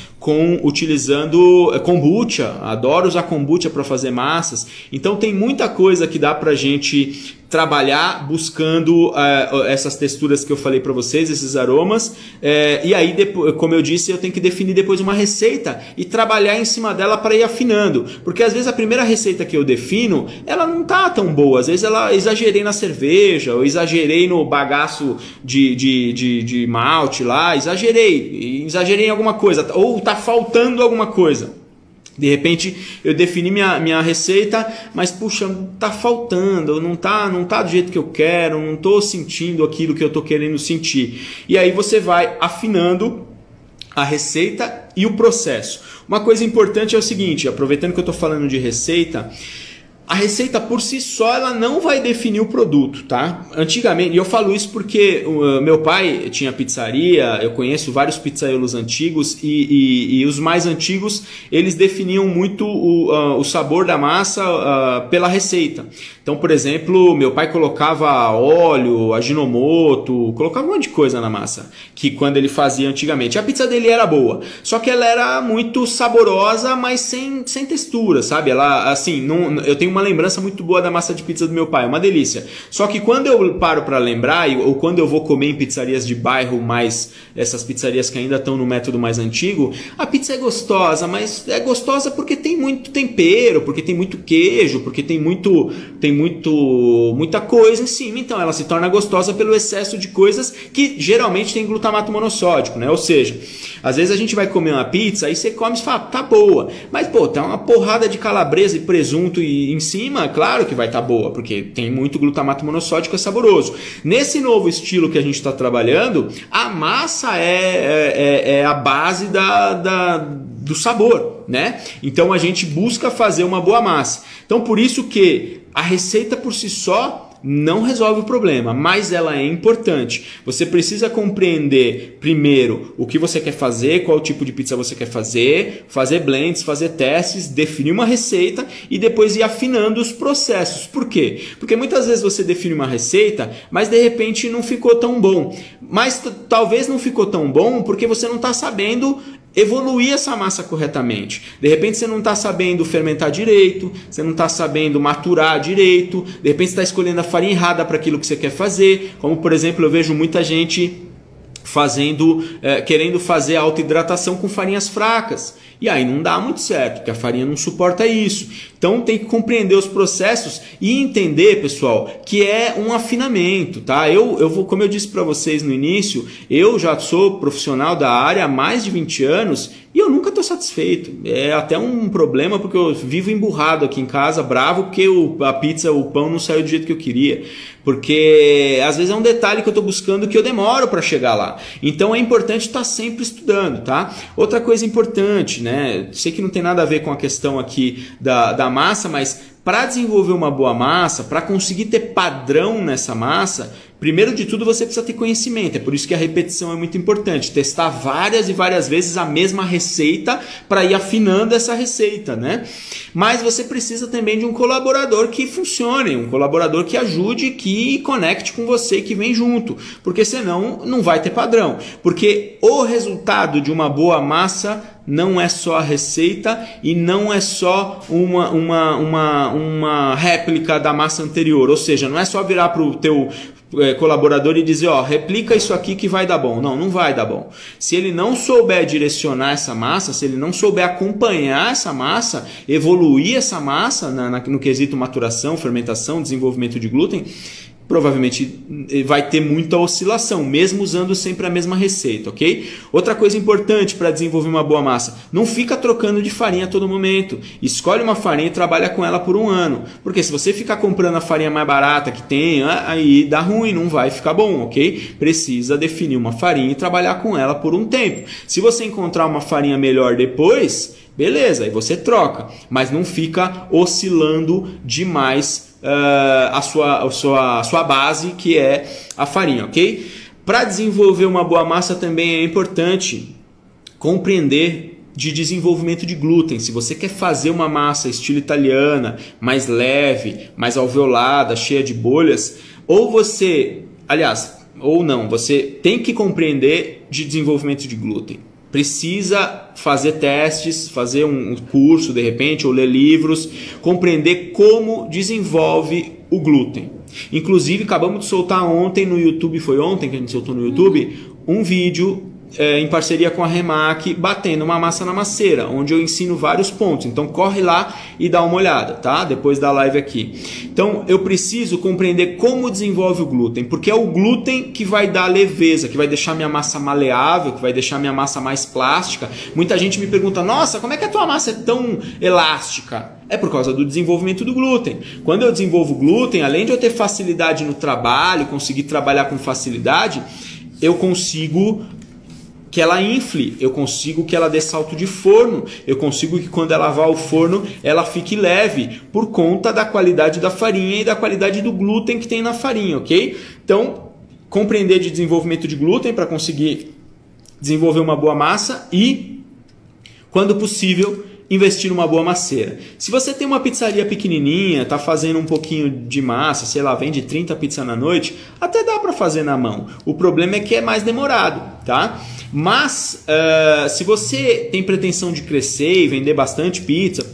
Speaker 1: utilizando kombucha, adoro usar kombucha para fazer massas, então tem muita coisa que dá pra gente trabalhar buscando essas texturas que eu falei para vocês, esses aromas, e aí, depois, como eu disse, eu tenho que definir depois uma receita e trabalhar em cima dela para ir afinando, porque às vezes a primeira receita que eu defino, ela não tá tão boa, às vezes exagerei na cerveja, ou exagerei no bagaço de malte lá, exagerei em alguma coisa, ou tá faltando alguma coisa. De repente eu defini minha receita, mas puxa, tá faltando, não tá do jeito que eu quero, não tô sentindo aquilo que eu tô querendo sentir. E aí você vai afinando a receita e o processo. Uma coisa importante é o seguinte, aproveitando que eu tô falando de receita, a receita por si só ela não vai definir o produto, tá? Antigamente, e eu falo isso porque meu pai tinha pizzaria, eu conheço vários pizzaiolos antigos e os mais antigos eles definiam muito o sabor da massa pela receita. Então, por exemplo, meu pai colocava óleo, aginomoto, colocava um monte de coisa na massa, que quando ele fazia antigamente. A pizza dele era boa, só que ela era muito saborosa, mas sem textura, sabe? Ela, assim, eu tenho uma lembrança muito boa da massa de pizza do meu pai, uma delícia. Só que quando eu paro para lembrar, ou quando eu vou comer em pizzarias de bairro, mais essas pizzarias que ainda estão no método mais antigo, a pizza é gostosa, mas é gostosa porque tem muito tempero, porque tem muito queijo, porque tem muita coisa em cima, então ela se torna gostosa pelo excesso de coisas que geralmente tem glutamato monossódico, né? Ou seja, às vezes a gente vai comer uma pizza, aí você come e fala, tá boa, mas pô, tá uma porrada de calabresa e presunto em cima, claro que vai estar boa, porque tem muito glutamato monossódico, é saboroso. Nesse novo estilo que a gente está trabalhando, a massa é a base do sabor, né? Então a gente busca fazer uma boa massa. Então por isso que a receita por si só não resolve o problema, mas ela é importante. Você precisa compreender primeiro o que você quer fazer, qual tipo de pizza você quer fazer blends, fazer testes, definir uma receita e depois ir afinando os processos. Por quê? Porque muitas vezes você define uma receita, mas de repente não ficou tão bom. Mas talvez não ficou tão bom porque você não está sabendo evoluir essa massa corretamente. De repente você não está sabendo fermentar direito, você não está sabendo maturar direito, de repente você está escolhendo a farinha errada para aquilo que você quer fazer, como por exemplo eu vejo muita gente querendo fazer autoidratação com farinhas fracas. E aí não dá muito certo, porque a farinha não suporta isso. Então tem que compreender os processos e entender, pessoal, que é um afinamento, tá? Como eu disse para vocês no início, eu já sou profissional da área há mais de 20 anos e eu nunca estou satisfeito. É até um problema porque eu vivo emburrado aqui em casa, bravo, porque a pizza, o pão não saiu do jeito que eu queria. Porque às vezes é um detalhe que eu estou buscando que eu demoro para chegar lá. Então é importante estar sempre estudando, tá? Outra coisa importante, né? Sei que não tem nada a ver com a questão aqui da massa, mas para desenvolver uma boa massa, para conseguir ter padrão nessa massa, Primeiro de tudo, você precisa ter conhecimento, é por isso que a repetição é muito importante, testar várias e várias vezes a mesma receita para ir afinando essa receita, né? Mas você precisa também de um colaborador que funcione, um colaborador que ajude, que conecte com você, que vem junto, porque senão não vai ter padrão, porque o resultado de uma boa massa não é só a receita e não é só uma réplica da massa anterior, ou seja, não é só virar para o teu colaborador e dizer, ó, replica isso aqui que vai dar bom. Não, não vai dar bom. Se ele não souber direcionar essa massa, se ele não souber acompanhar essa massa, evoluir essa massa no quesito maturação, fermentação, desenvolvimento de glúten, provavelmente vai ter muita oscilação, mesmo usando sempre a mesma receita, ok? Outra coisa importante para desenvolver uma boa massa, não fica trocando de farinha a todo momento. Escolhe uma farinha e trabalha com ela por um ano. Porque se você ficar comprando a farinha mais barata que tem, aí dá ruim, não vai ficar bom, ok? Precisa definir uma farinha e trabalhar com ela por um tempo. Se você encontrar uma farinha melhor depois, beleza, aí você troca. Mas não fica oscilando demais a sua base, que é a farinha, ok? Para desenvolver uma boa massa também é importante compreender de desenvolvimento de glúten. Se você quer fazer uma massa estilo italiana, mais leve, mais alveolada, cheia de bolhas, ou você tem que compreender de desenvolvimento de glúten. Precisa fazer testes, fazer um curso de repente, ou ler livros, compreender como desenvolve o glúten. Inclusive, acabamos de soltar ontem no YouTube, foi ontem que a gente soltou no YouTube, um vídeo em parceria com a Remac, batendo uma massa na maceira, onde eu ensino vários pontos. Então corre lá e dá uma olhada, tá? Depois da live aqui. Então eu preciso compreender como desenvolve o glúten, porque é o glúten que vai dar leveza, que vai deixar minha massa maleável, que vai deixar minha massa mais plástica. Muita gente me pergunta, nossa, como é que a tua massa é tão elástica? É por causa do desenvolvimento do glúten. Quando eu desenvolvo glúten, além de eu ter facilidade no trabalho, conseguir trabalhar com facilidade, eu consigo que ela infle, eu consigo que ela dê salto de forno, eu consigo que quando ela vá ao forno ela fique leve, por conta da qualidade da farinha e da qualidade do glúten que tem na farinha, ok? Então, compreender de desenvolvimento de glúten para conseguir desenvolver uma boa massa e, quando possível, investir numa boa maceira. Se você tem uma pizzaria pequenininha, está fazendo um pouquinho de massa, sei lá, vende 30 pizzas na noite, até dá para fazer na mão. O problema é que é mais demorado, tá? Mas se você tem pretensão de crescer e vender bastante pizza,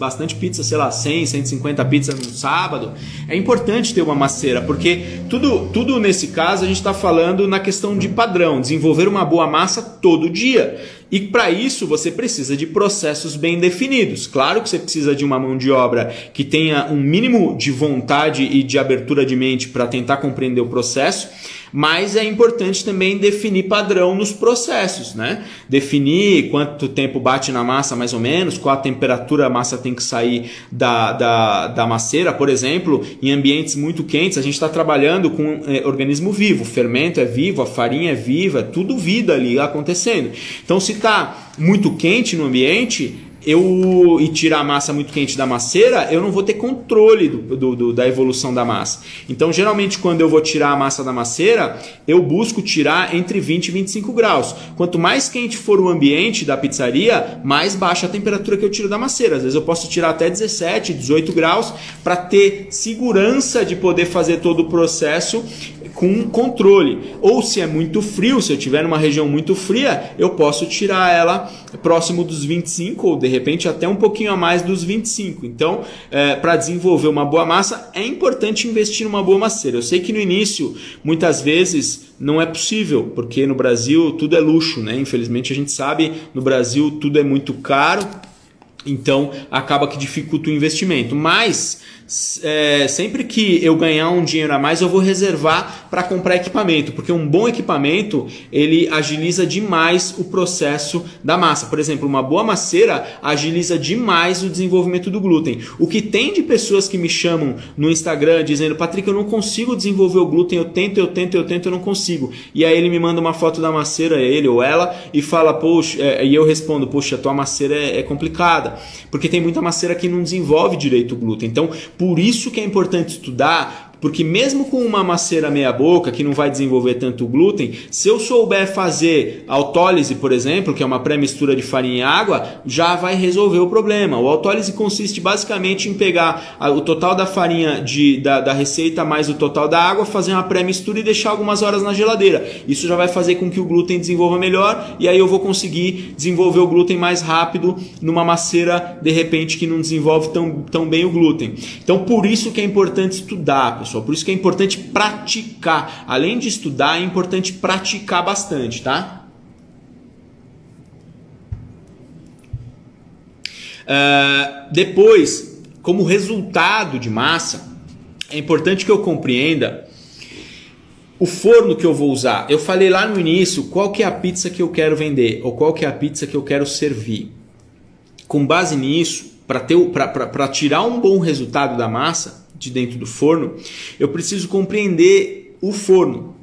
Speaker 1: sei lá, 100, 150 pizzas no sábado, é importante ter uma maceira, porque tudo nesse caso a gente está falando na questão de padrão, desenvolver uma boa massa todo dia. E para isso você precisa de processos bem definidos. Claro que você precisa de uma mão de obra que tenha um mínimo de vontade e de abertura de mente para tentar compreender o processo, mas é importante também definir padrão nos processos, né? Definir quanto tempo bate na massa mais ou menos, qual a temperatura a massa tem que sair da maceira, por exemplo. Em ambientes muito quentes a gente está trabalhando com organismo vivo, o fermento é vivo, a farinha é viva, tudo vida ali acontecendo. Então se está muito quente no ambiente e tirar a massa muito quente da maceira, eu não vou ter controle da evolução da massa. Então, geralmente, quando eu vou tirar a massa da maceira, eu busco tirar entre 20 e 25 graus. Quanto mais quente for o ambiente da pizzaria, mais baixa a temperatura que eu tiro da maceira. Às vezes eu posso tirar até 17, 18 graus para ter segurança de poder fazer todo o processo com controle. Ou se é muito frio, se eu tiver numa região muito fria, eu posso tirar ela próximo dos 25 ou de repente até um pouquinho a mais dos 25. Então, para desenvolver uma boa massa, é importante investir numa boa maceira. Eu sei que no início, muitas vezes, não é possível, porque no Brasil tudo é luxo, né? Infelizmente a gente sabe, no Brasil tudo é muito caro, então acaba que dificulta o investimento. Mas sempre que eu ganhar um dinheiro a mais, eu vou reservar para comprar equipamento, porque um bom equipamento ele agiliza demais o processo da massa. Por exemplo, uma boa maceira agiliza demais o desenvolvimento do glúten. O que tem de pessoas que me chamam no Instagram dizendo: Patrick, eu não consigo desenvolver o glúten, eu tento, eu não consigo. E aí ele me manda uma foto da maceira, ele ou ela, e fala, poxa, e eu respondo, poxa, a tua maceira é complicada, porque tem muita maceira que não desenvolve direito o glúten. Então, por isso que é importante estudar, Porque mesmo com uma maceira meia boca, que não vai desenvolver tanto glúten, se eu souber fazer autólise, por exemplo, que é uma pré-mistura de farinha e água, já vai resolver o problema. O autólise consiste basicamente em pegar o total da farinha da receita mais o total da água, fazer uma pré-mistura e deixar algumas horas na geladeira. Isso já vai fazer com que o glúten desenvolva melhor e aí eu vou conseguir desenvolver o glúten mais rápido numa maceira, de repente, que não desenvolve tão bem o glúten. Então, por isso que é importante estudar, pessoal. Por isso que é importante praticar. Além de estudar, é importante praticar bastante, tá? Depois, como resultado de massa, é importante que eu compreenda o forno que eu vou usar. Eu falei lá no início qual que é a pizza que eu quero vender ou qual que é a pizza que eu quero servir. Com base nisso, para tirar um bom resultado da massa de dentro do forno, eu preciso compreender o forno.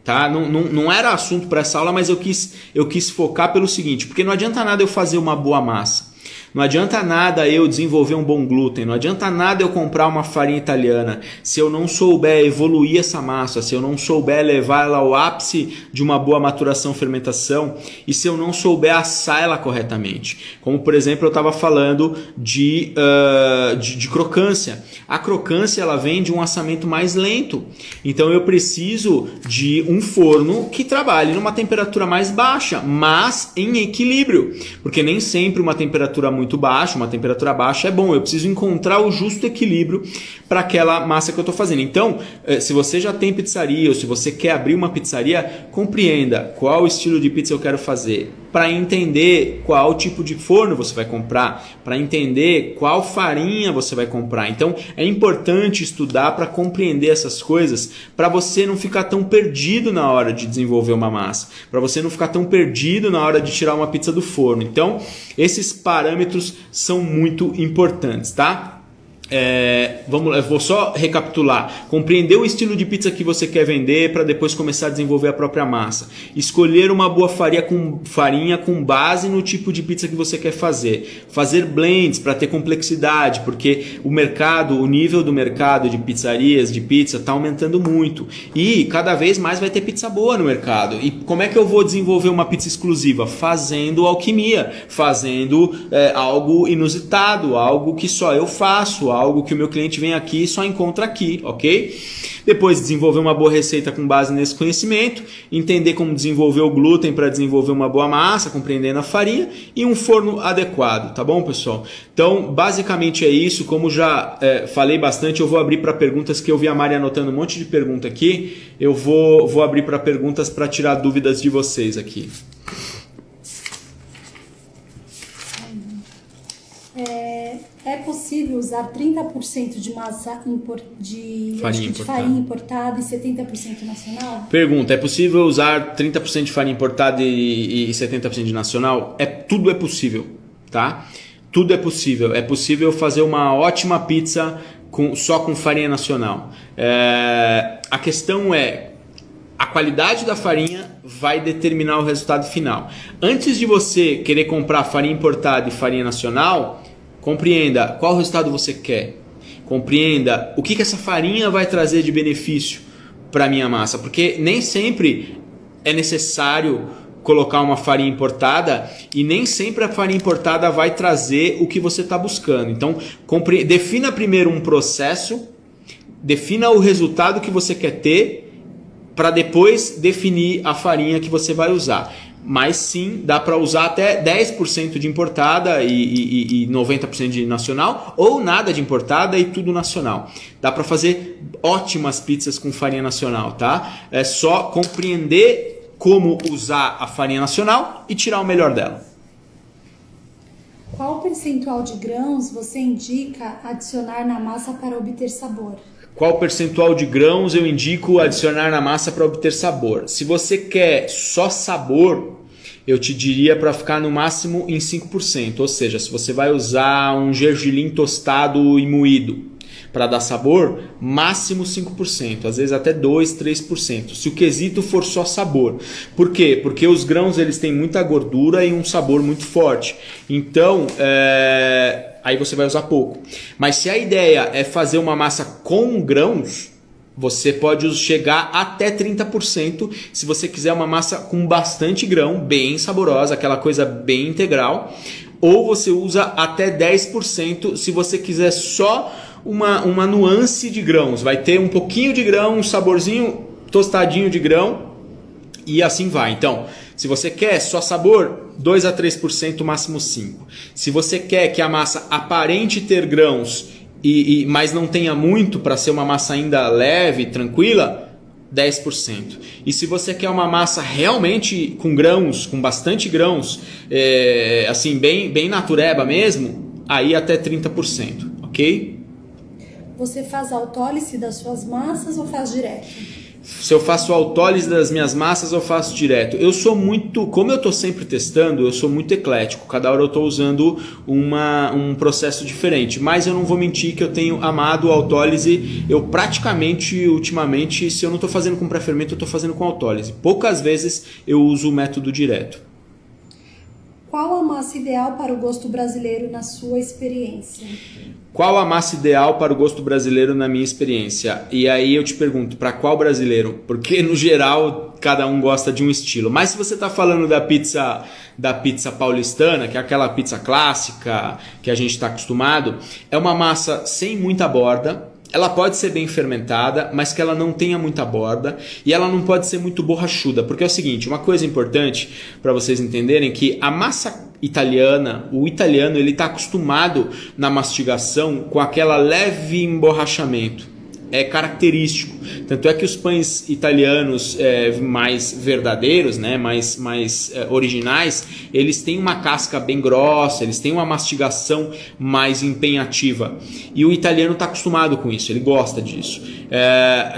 Speaker 1: Tá? Não era assunto para essa aula, mas eu quis focar pelo seguinte, porque não adianta nada eu fazer uma boa massa. Não adianta nada eu desenvolver um bom glúten, não adianta nada eu comprar uma farinha italiana se eu não souber evoluir essa massa, se eu não souber levar ela ao ápice de uma boa maturação, fermentação e se eu não souber assar ela corretamente. Como, por exemplo, eu estava falando de crocância. A crocância ela vem de um assamento mais lento, então eu preciso de um forno que trabalhe numa temperatura mais baixa, mas em equilíbrio, porque nem sempre uma temperatura muito baixa, uma temperatura baixa é bom, eu preciso encontrar o justo equilíbrio para aquela massa que eu estou fazendo. Então, se você já tem pizzaria ou se você quer abrir uma pizzaria, compreenda qual estilo de pizza eu quero fazer, para entender qual tipo de forno você vai comprar, para entender qual farinha você vai comprar. Então, é importante estudar para compreender essas coisas, para você não ficar tão perdido na hora de desenvolver uma massa, para você não ficar tão perdido na hora de tirar uma pizza do forno. Então, esses parâmetros são muito importantes, tá? Eu vou só recapitular. Compreender o estilo de pizza que você quer vender para depois começar a desenvolver a própria massa. Escolher uma boa farinha com base no tipo de pizza que você quer fazer. Fazer blends para ter complexidade, porque o nível do mercado de pizzarias, de pizza, está aumentando muito. E cada vez mais vai ter pizza boa no mercado. E como é que eu vou desenvolver uma pizza exclusiva? Fazendo alquimia, fazendo algo inusitado, algo que só eu faço, algo que o meu cliente vem aqui e só encontra aqui, ok? Depois desenvolver uma boa receita com base nesse conhecimento, entender como desenvolver o glúten para desenvolver uma boa massa, compreendendo a farinha e um forno adequado, tá bom, pessoal? Então, basicamente é isso. Como já falei bastante, eu vou abrir para perguntas, que eu vi a Mari anotando um monte de pergunta aqui. Eu vou abrir para perguntas para tirar dúvidas de vocês aqui.
Speaker 2: É possível usar 30% de massa de farinha importada e 70% nacional?
Speaker 1: Pergunta, é possível usar 30% de farinha importada e 70% de nacional? Tudo é possível, tá? Tudo é possível. É possível fazer uma ótima pizza só com farinha nacional. A questão a qualidade da farinha vai determinar o resultado final. Antes de você querer comprar farinha importada e farinha nacional, compreenda qual resultado você quer. Compreenda o que essa farinha vai trazer de benefício para a minha massa. Porque nem sempre é necessário colocar uma farinha importada e nem sempre a farinha importada vai trazer o que você está buscando. Então, defina primeiro um processo, defina o resultado que você quer ter, para depois definir a farinha que você vai usar. Mas sim, dá para usar até 10% de importada e 90% de nacional, ou nada de importada e tudo nacional. Dá para fazer ótimas pizzas com farinha nacional, tá? É só compreender como usar a farinha nacional e tirar o melhor dela.
Speaker 2: Qual percentual de grãos você indica adicionar na massa para obter sabor?
Speaker 1: Qual percentual de grãos eu indico adicionar na massa para obter sabor? Se você quer só sabor, eu te diria para ficar no máximo em 5%. Ou seja, se você vai usar um gergelim tostado e moído para dar sabor, máximo 5%, às vezes até 2%, 3%, se o quesito for só sabor. Por quê? Porque os grãos eles têm muita gordura e um sabor muito forte. Então, aí você vai usar pouco. Mas se a ideia é fazer uma massa com grãos, Você pode chegar até 30% se você quiser uma massa com bastante grão, bem saborosa, aquela coisa bem integral. Ou você usa até 10% se você quiser só uma nuance de grãos. Vai ter um pouquinho de grão, um saborzinho tostadinho de grão e assim vai. Então, se você quer só sabor, 2 a 3%, máximo 5%. Se você quer que a massa aparente ter grãos, mas não tenha muito para ser uma massa ainda leve, tranquila, 10%. E se você quer uma massa realmente com grãos, com bastante grãos, assim bem natureba mesmo, aí até 30%, ok?
Speaker 2: Você faz autólise das suas massas ou faz direto?
Speaker 1: Se eu faço autólise das minhas massas, eu faço direto. Eu sou muito, como eu estou sempre testando, eu sou muito eclético. Cada hora eu estou usando um processo diferente. Mas eu não vou mentir que eu tenho amado a autólise. Eu praticamente, ultimamente, se eu não estou fazendo com pré-fermento, eu estou fazendo com autólise. Poucas vezes eu uso o método direto.
Speaker 2: Qual a massa ideal para o gosto brasileiro na sua experiência?
Speaker 1: Qual a massa ideal para o gosto brasileiro na minha experiência? E aí eu te pergunto, para qual brasileiro? Porque no geral cada um gosta de um estilo. Mas se você está falando da pizza paulistana, que é aquela pizza clássica que a gente está acostumado, é uma massa sem muita borda. Ela pode ser bem fermentada, mas que ela não tenha muita borda e ela não pode ser muito borrachuda, porque é o seguinte, uma coisa importante para vocês entenderem que a massa italiana, o italiano, ele está acostumado na mastigação com aquela leve emborrachamento. É característico. Tanto é que os pães italianos mais verdadeiros, né, mais originais, eles têm uma casca bem grossa, eles têm uma mastigação mais empenhativa. E o italiano está acostumado com isso, ele gosta disso.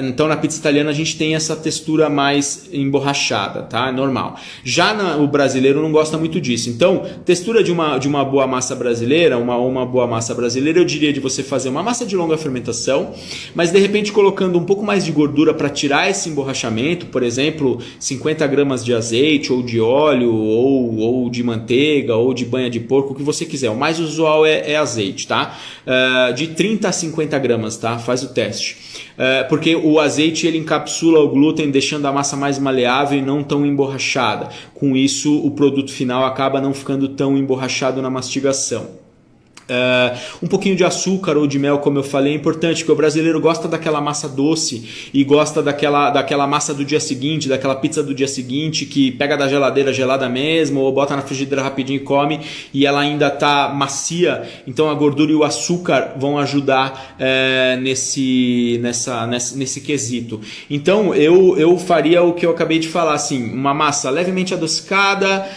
Speaker 1: Então na pizza italiana a gente tem essa textura mais emborrachada, tá? É normal. Já o brasileiro não gosta muito disso. Então, textura de uma boa massa brasileira, uma boa massa brasileira, eu diria de você fazer uma massa de longa fermentação, mas de repente colocando um pouco mais de gordura para tirar esse emborrachamento, por exemplo, 50 gramas de azeite ou de óleo ou de manteiga ou de banha de porco, o que você quiser. O mais usual é azeite, tá? De 30 a 50 gramas, tá? Faz o teste. Porque o azeite ele encapsula o glúten, deixando a massa mais maleável e não tão emborrachada. Com isso, o produto final acaba não ficando tão emborrachado na mastigação. Um pouquinho de açúcar ou de mel, como eu falei, é importante, porque o brasileiro gosta daquela massa doce e gosta daquela massa do dia seguinte, daquela pizza do dia seguinte que pega da geladeira gelada mesmo ou bota na frigideira rapidinho e come e ela ainda tá macia. Então a gordura e o açúcar vão ajudar nesse quesito. Então eu faria o que eu acabei de falar, assim, uma massa levemente adocicada,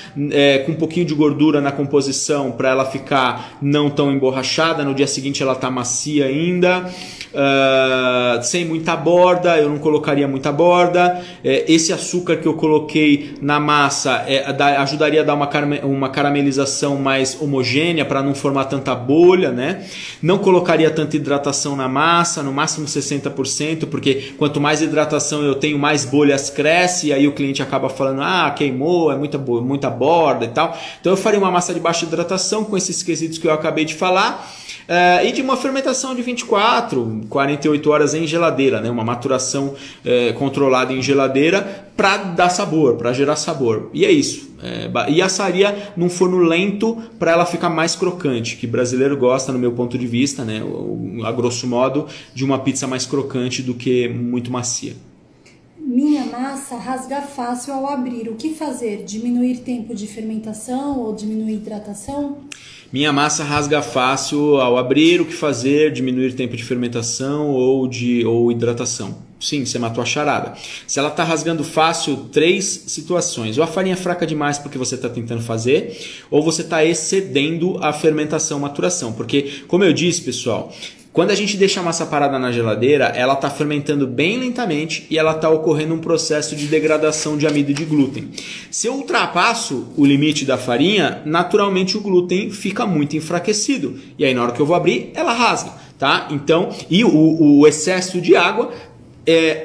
Speaker 1: com um pouquinho de gordura na composição para ela ficar não tão emborrachada, no dia seguinte ela tá macia ainda, sem muita borda, eu não colocaria muita borda. Esse açúcar que eu coloquei na massa ajudaria a dar uma caramelização mais homogênea para não formar tanta bolha, né? Não colocaria tanta hidratação na massa, no máximo 60%, porque quanto mais hidratação eu tenho, mais bolhas cresce, e aí o cliente acaba falando, queimou, é muita borda e tal. Então eu faria uma massa de baixa hidratação com esses quesitos que eu acabei de falar, e de uma fermentação de 24, 48 horas em geladeira, né? Uma maturação controlada em geladeira para dar sabor, para gerar sabor. E é isso. E assaria num forno lento para ela ficar mais crocante, que brasileiro gosta, no meu ponto de vista, né? A grosso modo, de uma pizza mais crocante do que muito macia.
Speaker 2: Minha massa rasga fácil ao abrir. O que fazer? Diminuir tempo de fermentação ou diminuir hidratação?
Speaker 1: Minha massa rasga fácil ao abrir. O que fazer? Diminuir tempo de fermentação ou hidratação. Sim, você matou a charada. Se ela está rasgando fácil, 3 situações. Ou a farinha é fraca demais porque você está tentando fazer, ou você está excedendo a fermentação, maturação. Porque, como eu disse, pessoal, quando a gente deixa a massa parada na geladeira, ela está fermentando bem lentamente e ela está ocorrendo um processo de degradação de amido e de glúten. Se eu ultrapasso o limite da farinha, naturalmente o glúten fica muito enfraquecido. E aí na hora que eu vou abrir, ela rasga, tá? Então, e o excesso de água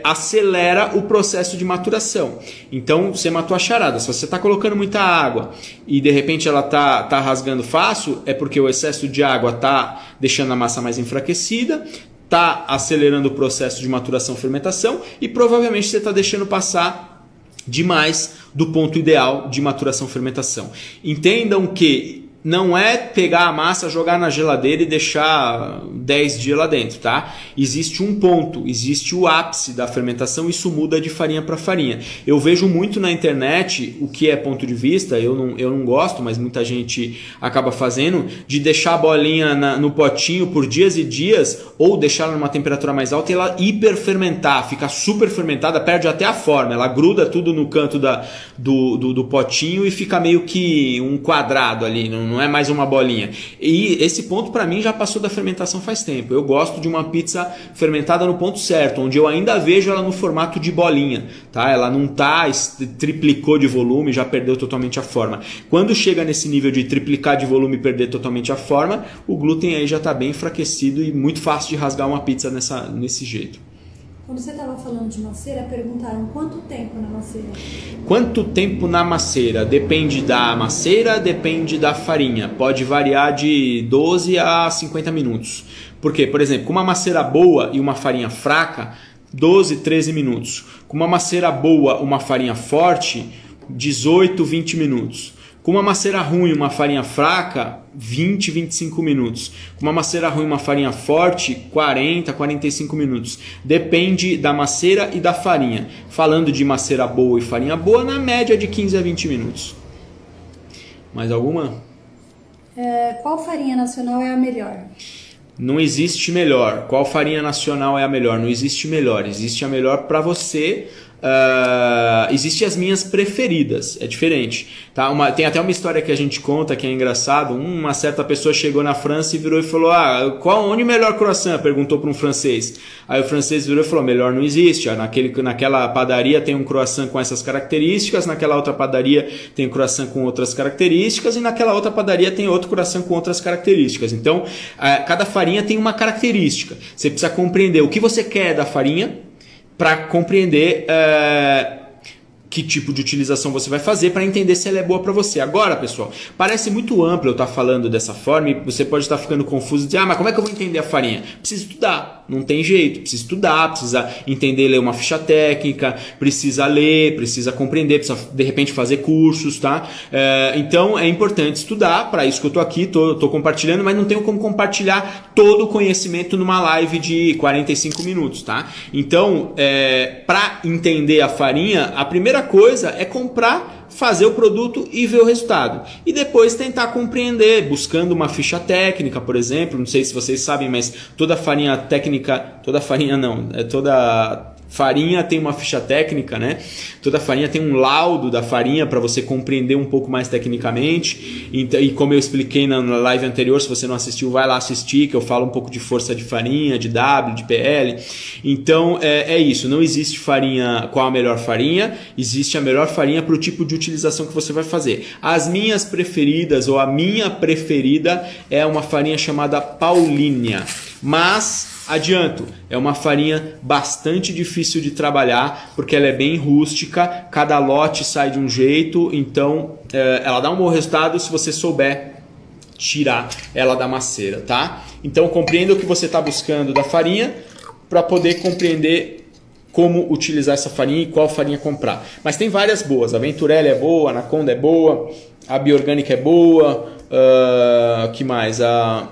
Speaker 1: acelera o processo de maturação. Então você matou a charada. Se você está colocando muita água e de repente ela tá rasgando fácil, é porque o excesso de água está deixando a massa mais enfraquecida, está acelerando o processo de maturação e fermentação e provavelmente você está deixando passar demais do ponto ideal de maturação e fermentação. Entendam que não é pegar a massa, jogar na geladeira e deixar 10 dias lá dentro, tá? Existe um ponto, existe o ápice da fermentação, isso muda de farinha para farinha. Eu vejo muito na internet o que é ponto de vista, eu não gosto, mas muita gente acaba fazendo, de deixar a bolinha no potinho por dias e dias, ou deixar ela numa temperatura mais alta e ela hiperfermentar, fica super fermentada, perde até a forma, ela gruda tudo no canto do potinho e fica meio que um quadrado ali, não é mais uma bolinha. E esse ponto para mim já passou da fermentação faz tempo. Eu gosto de uma pizza fermentada no ponto certo, onde eu ainda vejo ela no formato de bolinha, tá? Ela não triplicou de volume, já perdeu totalmente a forma. Quando chega nesse nível de triplicar de volume e perder totalmente a forma, o glúten aí já está bem enfraquecido e muito fácil de rasgar uma pizza nesse jeito.
Speaker 2: Quando você estava falando de maceira, perguntaram quanto tempo na maceira?
Speaker 1: Quanto tempo na maceira? Depende da maceira, depende da farinha. Pode variar de 12 a 50 minutos. Por quê? Por exemplo, com uma maceira boa e uma farinha fraca, 12, 13 minutos. Com uma maceira boa, uma farinha forte, 18, 20 minutos. Com uma maceira ruim e uma farinha fraca, 20, 25 minutos. Com uma maceira ruim e uma farinha forte, 40, 45 minutos. Depende da maceira e da farinha. Falando de maceira boa e farinha boa, na média de 15 a 20 minutos. Mais alguma?
Speaker 2: Qual farinha nacional é a melhor?
Speaker 1: Não existe melhor. Qual farinha nacional é a melhor? Não existe melhor. Existe a melhor para você. Existem as minhas preferidas, é diferente, tá? Tem até uma história que a gente conta que é engraçado. Uma certa pessoa chegou na França e virou e falou: onde o melhor croissant? Perguntou para um francês. Aí o francês virou e falou: melhor não existe. Naquela padaria tem um croissant com essas características, naquela outra padaria tem um croissant com outras características e naquela outra padaria tem outro croissant com outras características. Então, cada farinha tem uma característica. Você precisa compreender o que você quer da farinha para compreender que tipo de utilização você vai fazer para entender se ela é boa para você. Agora, pessoal, parece muito amplo eu estar falando dessa forma e você pode estar ficando confuso e dizer: mas como é que eu vou entender a farinha? Precisa estudar, não tem jeito, precisa estudar, precisa entender, ler uma ficha técnica, precisa ler, precisa compreender, precisa de repente fazer cursos, tá? Então é importante estudar, para isso que eu estou aqui, estou compartilhando, mas não tenho como compartilhar todo o conhecimento numa live de 45 minutos, tá? Então, para entender a farinha, a primeira coisa é comprar, fazer o produto e ver o resultado. E depois tentar compreender, buscando uma ficha técnica, por exemplo. Não sei se vocês sabem, mas toda farinha tem uma ficha técnica, né? Toda farinha tem um laudo da farinha para você compreender um pouco mais tecnicamente. E como eu expliquei na live anterior, se você não assistiu, vai lá assistir, que eu falo um pouco de força de farinha, de W, de PL. Então é isso, não existe farinha, qual a melhor farinha, existe a melhor farinha para o tipo de utilização que você vai fazer. As minhas preferidas, ou a minha preferida, é uma farinha chamada Paulínia. Mas, adianto, é uma farinha bastante difícil de trabalhar, porque ela é bem rústica, cada lote sai de um jeito, então ela dá um bom resultado se você souber tirar ela da maceira, tá? Então compreenda o que você está buscando da farinha para poder compreender como utilizar essa farinha e qual farinha comprar. Mas tem várias boas, a Venturelli é boa, a Anaconda é boa, a Biorgânica é boa, que mais? A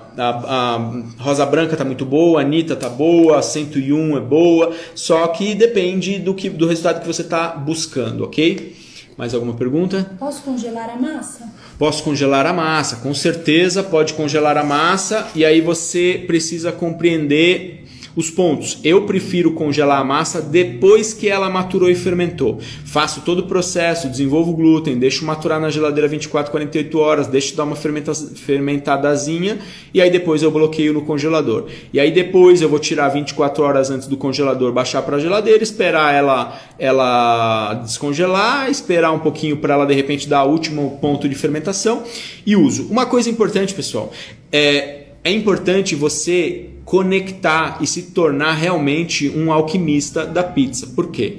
Speaker 1: Rosa Branca tá muito boa, a Anitta tá boa, a 101 é boa, só que depende do resultado que você está buscando, ok? Mais alguma pergunta?
Speaker 2: Posso congelar a massa?
Speaker 1: Posso congelar a massa, com certeza pode congelar a massa, e aí você precisa compreender os pontos. Eu prefiro congelar a massa depois que ela maturou e fermentou. Faço todo o processo, desenvolvo o glúten, deixo maturar na geladeira 24, 48 horas, deixo dar uma fermentadazinha e aí depois eu bloqueio no congelador. E aí depois eu vou tirar 24 horas antes do congelador, baixar para a geladeira, esperar ela descongelar, esperar um pouquinho para ela de repente dar o último ponto de fermentação e uso. Uma coisa importante, pessoal, é importante você conectar e se tornar realmente um alquimista da pizza. Por quê?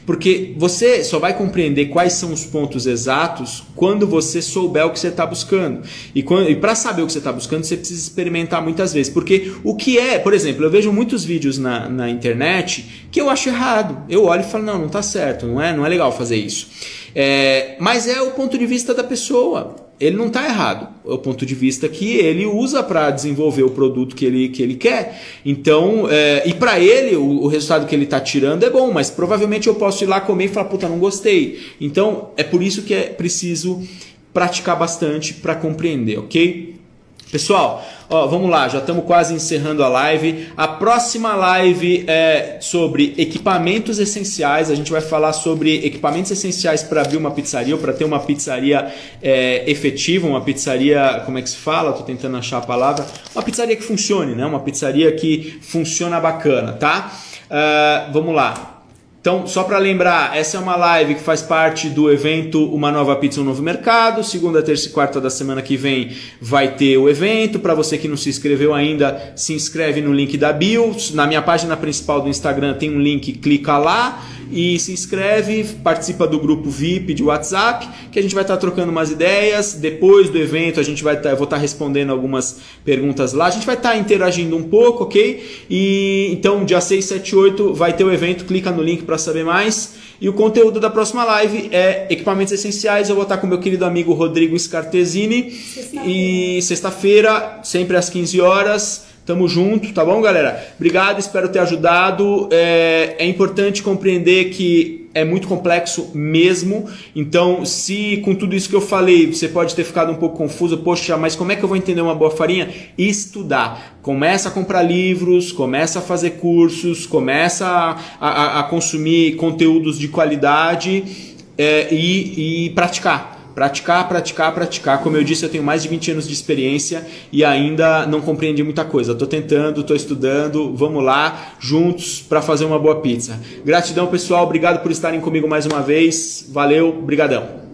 Speaker 1: Porque você só vai compreender quais são os pontos exatos quando você souber o que você está buscando. E para saber o que você está buscando, você precisa experimentar muitas vezes. Porque o que é, por exemplo, eu vejo muitos vídeos na internet que eu acho errado. Eu olho e falo, não está certo, não é legal fazer isso. Mas é o ponto de vista da pessoa. Ele não está errado. É o ponto de vista que ele usa para desenvolver o produto que ele quer. Então, e para ele, o resultado que ele está tirando é bom, mas provavelmente eu posso ir lá comer e falar, puta, não gostei. Então, é por isso que é preciso praticar bastante para compreender, ok? Pessoal, vamos lá, já estamos quase encerrando a live. A próxima live é sobre equipamentos essenciais. A gente vai falar sobre equipamentos essenciais para abrir uma pizzaria ou para ter uma pizzaria efetiva, uma pizzaria, como é que se fala? Estou tentando achar a palavra. Uma pizzaria que funcione, né? Uma pizzaria que funciona bacana, tá? Vamos lá. Então, só para lembrar, essa é uma live que faz parte do evento Uma Nova Pizza, um Novo Mercado. Segunda, terça e quarta da semana que vem vai ter o evento. Para você que não se inscreveu ainda, se inscreve no link da bio. Na minha página principal do Instagram tem um link, clica lá e se inscreve, participa do grupo VIP de WhatsApp, que a gente vai estar trocando umas ideias. Depois do evento eu vou estar respondendo algumas perguntas lá, a gente vai estar interagindo um pouco, ok? E então dia 6, 7, 8 vai ter o evento, clica no link para saber mais. E o conteúdo da próxima live é equipamentos essenciais. Eu vou estar com meu querido amigo Rodrigo Scartesini. E sexta-feira, sempre às 15 horas. Tamo junto, tá bom, galera? Obrigado, espero ter ajudado. É importante compreender que é muito complexo mesmo. Então, se com tudo isso que eu falei, você pode ter ficado um pouco confuso, poxa, mas como é que eu vou entender uma boa farinha? Estudar. Começa a comprar livros, começa a fazer cursos, começa a consumir conteúdos de qualidade e praticar. Praticar. Como eu disse, eu tenho mais de 20 anos de experiência e ainda não compreendi muita coisa. Estou tentando, estou estudando. Vamos lá, juntos, para fazer uma boa pizza. Gratidão, pessoal. Obrigado por estarem comigo mais uma vez. Valeu, brigadão.